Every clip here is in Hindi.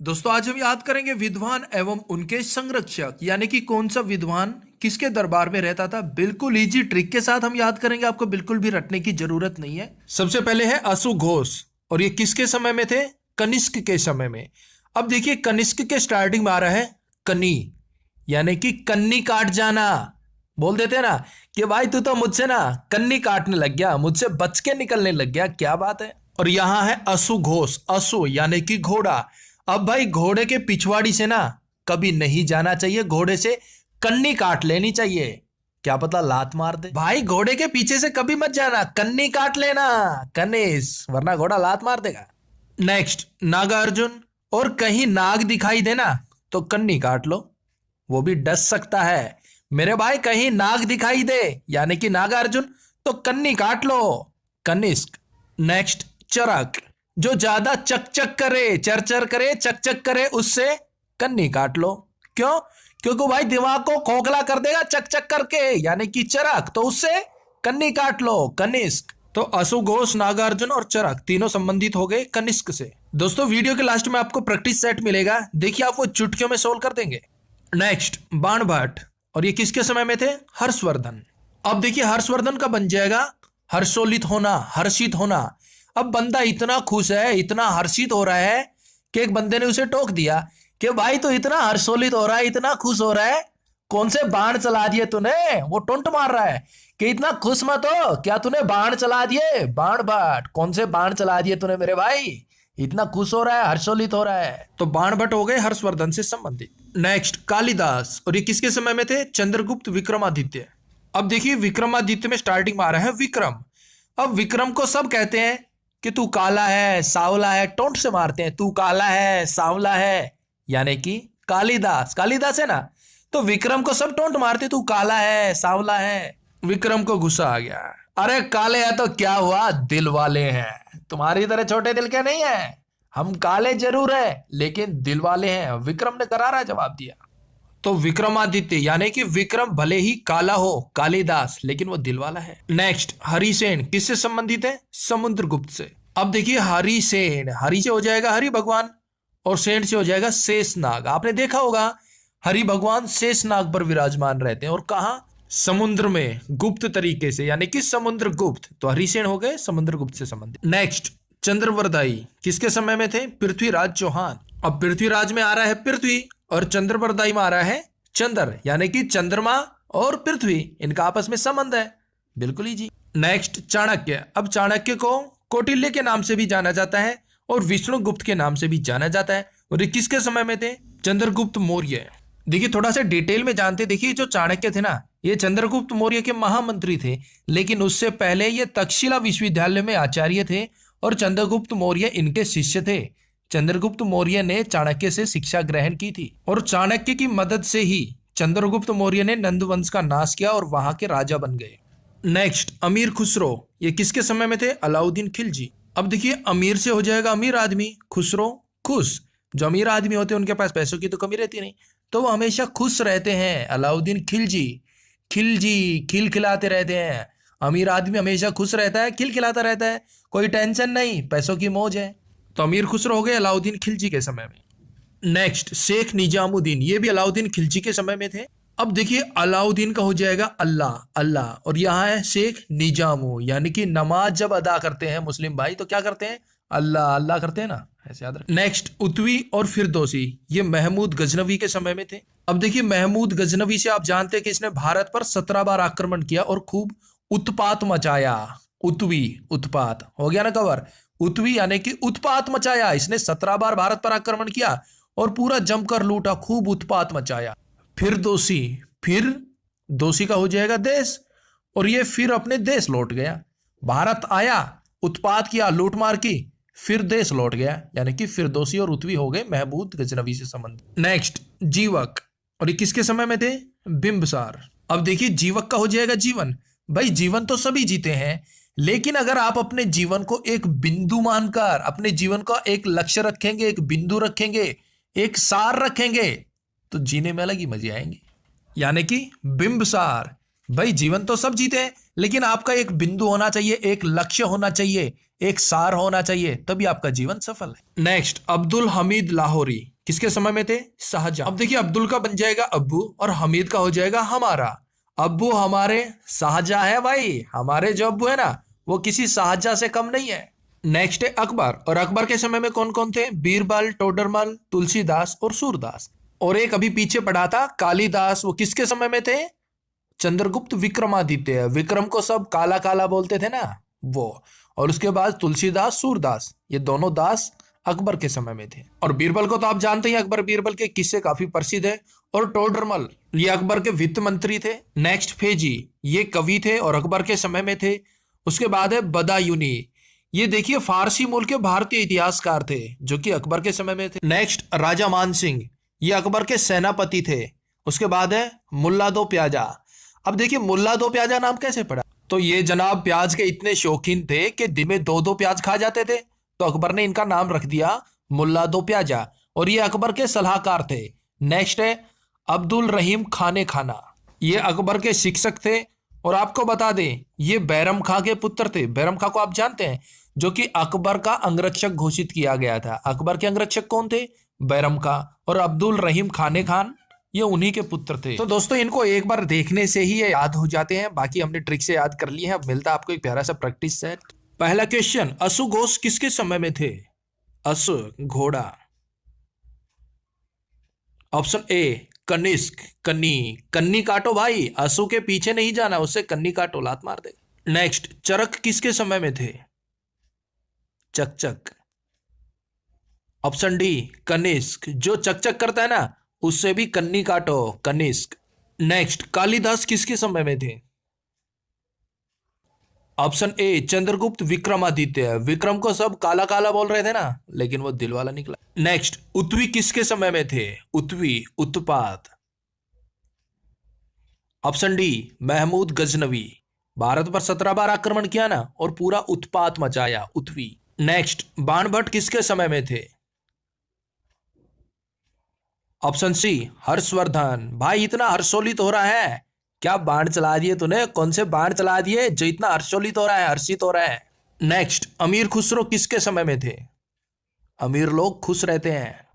दोस्तों आज हम याद करेंगे विद्वान एवं उनके संरक्षक, यानी कि कौन सा विद्वान किसके दरबार में रहता था। बिल्कुल इजी ट्रिक के साथ हम याद करेंगे, आपको बिल्कुल भी रटने की जरूरत नहीं है। सबसे पहले है असुघोष, और ये किसके समय में थे? कनिष्क के समय में। अब देखिए कनिष्क के स्टार्टिंग में आ रहा है कनी, यानी कि कन्नी काट जाना। बोल देते हैं ना कि भाई तू तो मुझसे ना कन्नी काटने लग गया, मुझसे बच के निकलने लग गया, क्या बात है। और यहां है असुघोष, असु यानी कि घोड़ा। अब भाई घोड़े के पिछवाड़ी से ना कभी नहीं जाना चाहिए, घोड़े से कन्नी काट लेनी चाहिए, क्या पता लात मार दे। भाई घोड़े के पीछे से कभी मत जाना, कन्नी काट लेना कनिस, वरना घोड़ा लात मार देगा। नेक्स्ट नागार्जुन, और कहीं नाग दिखाई देना तो कन्नी काट लो, वो भी डस सकता है मेरे भाई। कहीं नाग दिखाई दे यानी कि नागार्जुन तो कन्नी काट लो, कनिष्क। नेक्स्ट चरक, जो ज्यादा चकचक करे, चरचर करे, चकचक करे, उससे कन्नी काट लो। क्यों? क्योंकि भाई दिमाग को खोखला कर देगा चकचक करके, यानी कि चरक, तो उससे कन्नी काट लो, कनिष्क। तो असुघोष, नागार्जुन और चरक तीनों संबंधित हो गए कनिष्क से। दोस्तों वीडियो के लास्ट में आपको प्रैक्टिस सेट मिलेगा, देखिए आप वो चुटकियों में सोल्व कर देंगे। नेक्स्ट बाणभट्ट, और ये किसके समय में थे? हर्षवर्धन। अब देखिए हर्षवर्धन का बन जाएगा हर्षोल्लित होना, हर्षित होना। अब बंदा इतना खुश है, इतना हर्षित हो रहा है कि एक बंदे ने उसे टोक दिया कि भाई तो इतना हर्षोल्लित हो रहा है, इतना खुश हो रहा है, कौन से बाण चला दिए तूने? वो टुंट मार रहा है कि इतना खुश मत हो, क्या तूने बाण चला दिए? बाणभट्ट, कौन से बाण चला दिए तूने मेरे भाई? इतना खुश हो रहा है, हर्षोल्लित हो रहा है। तो बाणभट्ट हो गए हर्षवर्धन से संबंधित। नेक्स्ट कालिदास, और ये किसके समय में थे? चंद्रगुप्त विक्रमादित्य। अब देखिए विक्रमादित्य में स्टार्टिंग में आ रहा है विक्रम। अब विक्रम को सब कहते हैं कि तू काला है, सांवला है, टोंट से मारते हैं, तू काला है, सांवला है, यानी कि कालिदास, कालिदास है ना, तो विक्रम को सब टोंट मारते, तू काला है, सांवला है। विक्रम को गुस्सा आ गया, अरे काले हैं तो क्या हुआ, दिल वाले हैं, तुम्हारी तरह छोटे दिल के नहीं है, हम काले जरूर है लेकिन दिल वाले हैं। विक्रम ने करारा जवाब दिया। तो विक्रमादित्य यानी कि विक्रम भले ही काला हो, कालिदास, लेकिन वो दिल वाला है। नेक्स्ट हरिसेन, किससे संबंधित है? समुद्रगुप्त से। अब देखिए हरिसेन, हरि से हो जाएगा हरि भगवान, और सेन से हो जाएगा शेषनाग। आपने देखा होगा हरि भगवान शेषनाग पर विराजमान रहते हैं, और कहा? समुद्र में, गुप्त तरीके से, यानी कि समुद्रगुप्त। तो हरिसेन हो गए समुद्रगुप्त से संबंधित। नेक्स्ट चंद्रवरदाई, किसके समय में थे? पृथ्वीराज चौहान। अब पृथ्वीराज में आ रहा है पृथ्वी, और चंद्रवरदाई में आ रहा है चंद्र, यानी कि चंद्रमा और पृथ्वी, इनका आपस में संबंध है, बिल्कुल ही जी। नेक्स्ट चाणक्य। अब चाणक्य को कौटिल्य के नाम से भी जाना जाता है और विष्णुगुप्त के नाम से भी जाना जाता है, और ये किसके समय में थे? चंद्रगुप्त मौर्य। देखिए थोड़ा सा डिटेल में जानते, देखिए जो चाणक्य थे ना, ये चंद्रगुप्त मौर्य के महामंत्री थे, लेकिन उससे पहले ये तक्षशिला विश्वविद्यालय में आचार्य थे, और चंद्रगुप्त मौर्य इनके शिष्य थे। चंद्रगुप्त मौर्य ने चाणक्य से शिक्षा ग्रहण की थी, और चाणक्य की मदद से ही चंद्रगुप्त मौर्य ने नंद वंश का नाश किया और वहां के राजा बन गए। नेक्स्ट अमीर खुसरो, ये किसके समय में थे? अलाउद्दीन खिलजी। अब देखिए अमीर से हो जाएगा अमीर आदमी, खुसरो खुश। जो अमीर आदमी होते हैं उनके पास पैसों की तो कमी रहती नहीं, तो वो हमेशा खुश रहते हैं। अलाउद्दीन खिलजी, खिलजी खिल खिलाते रहते हैं। अमीर आदमी हमेशा खुश रहता है, खिल खिलाता रहता है, कोई टेंशन नहीं, पैसों की मौज है। तो अमीर खुसरो हो गए अलाउद्दीन खिलजी के समय में। नेक्स्ट शेख निजामुद्दीन, ये भी अलाउद्दीन खिलजी के समय में थे। अब देखिए अलाउद्दीन का हो जाएगा अल्लाह, अल्लाह, और यहाँ है शेख निजामू, यानी कि नमाज जब अदा करते हैं मुस्लिम भाई तो क्या करते हैं? अल्लाह अल्लाह करते हैं ना, ऐसे याद रखें। नेक्स्ट उतवी और फिरदौसी, ये महमूद गजनवी के समय में थे। अब देखिए महमूद गजनवी से आप जानते हैं कि इसने भारत पर 17 बार आक्रमण किया और खूब उत्पात मचाया। उतवी, उत्पात हो गया ना कवर। उतवी यानी कि उत्पात मचाया, इसने 17 बार भारत पर आक्रमण किया और पूरा जमकर लूटा, खूब उत्पात मचाया। फिर दोषी, फिर दोषी का हो जाएगा देश, और ये फिर अपने देश लौट गया। भारत आया, उत्पात किया, लूटमार की, फिर देश लौट गया, यानी कि फिर दोषी और उतवी हो गए महमूद गजनवी से संबंधित। नेक्स्ट जीवक, और ये किसके समय में थे? बिंबसार। अब देखिए जीवक का हो जाएगा जीवन। भाई जीवन तो सभी जीते हैं, लेकिन अगर आप अपने जीवन को एक बिंदु मानकर, अपने जीवन का एक लक्ष्य रखेंगे, एक बिंदु रखेंगे, एक सार रखेंगे, तो जीने में अलग ही मजे आएंगे, यानी कि बिंबसार। भाई जीवन तो सब जीते हैं, लेकिन आपका एक बिंदु होना चाहिए, एक लक्ष्य होना चाहिए, एक सार होना चाहिए, तभी आपका जीवन सफल है। नेक्स्ट अब्दुल हमीद लाहौरी, किसके समय में थे? शाहजहां। अब देखिए अब्दुल का बन जाएगा अब्बू और हमीद का हो जाएगा हमारा। अब्बू हमारे, शाहजहां है भाई, हमारे जो अब्बू है ना वो किसी शाहजहां से कम नहीं है। नेक्स्ट है अकबर, और अकबर के समय में कौन कौन थे? बीरबल, टोडरमल, तुलसीदास और सूरदास। और एक अभी पीछे पढ़ा था कालिदास, वो किसके समय में थे? चंद्रगुप्त विक्रमादित्य, विक्रम को सब काला काला बोलते थे ना वो। और उसके बाद तुलसीदास, सूरदास, ये दोनों दास अकबर के समय में थे। और बीरबल को तो आप जानते ही, अकबर बीरबल के किस्से काफी प्रसिद्ध है। और टोडरमल ये अकबर के वित्त मंत्री थे। नेक्स्ट फेजी, ये कवि थे और अकबर के समय में थे। उसके बाद है बदायूनी, ये देखिए फारसी मूल के भारतीय इतिहासकार थे जो कि अकबर के समय में थे। नेक्स्ट राजा मान सिंह, ये अकबर के सेनापति थे। उसके बाद है मुल्ला दो प्याजा। अब देखिए मुल्ला दो प्याजा नाम कैसे पड़ा? तो ये जनाब प्याज के इतने शौकीन थे कि दिन में दो दो प्याज खा जाते थे, तो अकबर ने इनका नाम रख दिया मुल्ला दो प्याजा, और ये अकबर के सलाहकार थे। नेक्स्ट है अब्दुल रहीम खाने खाना, ये अकबर के शिक्षक थे। और आपको बता दें ये बैरम खां के पुत्र थे। बैरम खां को आप जानते हैं, जो कि अकबर का अंगरक्षक घोषित किया गया था। अकबर के अंगरक्षक कौन थे? बैरम खां। और अब्दुल रहीम खाने खान ये उन्हीं के पुत्र थे। तो दोस्तों इनको एक बार देखने से ही ये याद हो जाते हैं, बाकी हमने ट्रिक से याद कर लिए हैं। अब मिलता है आपको एक प्यारा सा प्रैक्टिस सेट। पहला क्वेश्चन, अशु घोष किसके समय में थे? अशु घोड़ा। ऑप्शन ए कनिष्क, कन्नी, कन्नी काटो भाई, अशु के पीछे नहीं जाना, उससे कन्नी काटो, लात मार दे। नेक्स्ट, चरक किसके समय में थे? चकचक। ऑप्शन डी कनिष्क, जो चकचक करता है ना उससे भी कन्नी काटो, कनिष्क। नेक्स्ट, कालिदास किसके समय में थे? ऑप्शन ए चंद्रगुप्त विक्रमादित्य, विक्रम को सब काला काला बोल रहे थे ना, लेकिन वो दिल वाला निकला। नेक्स्ट, उत्वी किसके समय में थे? उत्वी, उत्पात। ऑप्शन डी महमूद गजनवी, भारत पर 17 बार आक्रमण किया ना और पूरा उत्पात मचाया, उत्वी। नेक्स्ट, बाणभट्ट किसके समय में थे? Option C Harshavardhana. भाई इतना हर्षोल्लित हो रहा है, क्या बाण चला दिए तूने? कौन से बाण चला दिए जो इतना हर्षोल्लित हो रहा है, हर्षित हो रहा है? नेक्स्ट, अमीर खुसरो किसके समय में थे? अमीर लोग खुश रहते हैं।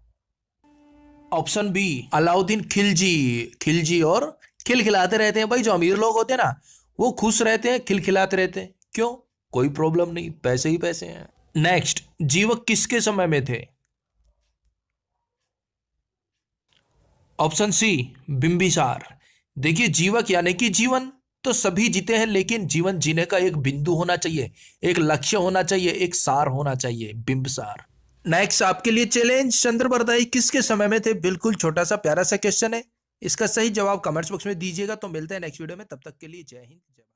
ऑप्शन बी अलाउद्दीन खिलजी, खिलजी और खिलखिलाते रहते हैं। भाई जो अमीर लोग होते हैं ना वो खुश रहते हैं, खिलखिलाते रहते हैं। क्यों? कोई प्रॉब्लम नहीं, पैसे ही पैसे हैं। नेक्स्ट, जीवक किसके समय में थे? Option C Bimbisara. देखिए जीवक यानी कि जीवन तो सभी जीते हैं, लेकिन जीवन जीने का एक बिंदु होना चाहिए, एक लक्ष्य होना चाहिए, एक सार होना चाहिए, बिंबिसार। नेक्स्ट आपके लिए चैलेंज, चंद्रबरदाई किसके समय में थे? बिल्कुल छोटा सा प्यारा सा क्वेश्चन है, इसका सही जवाब कमेंट्स बॉक्स में दीजिएगा। तो मिलते हैं नेक्स्ट वीडियो में, तब तक के लिए जय हिंद, जय भारत।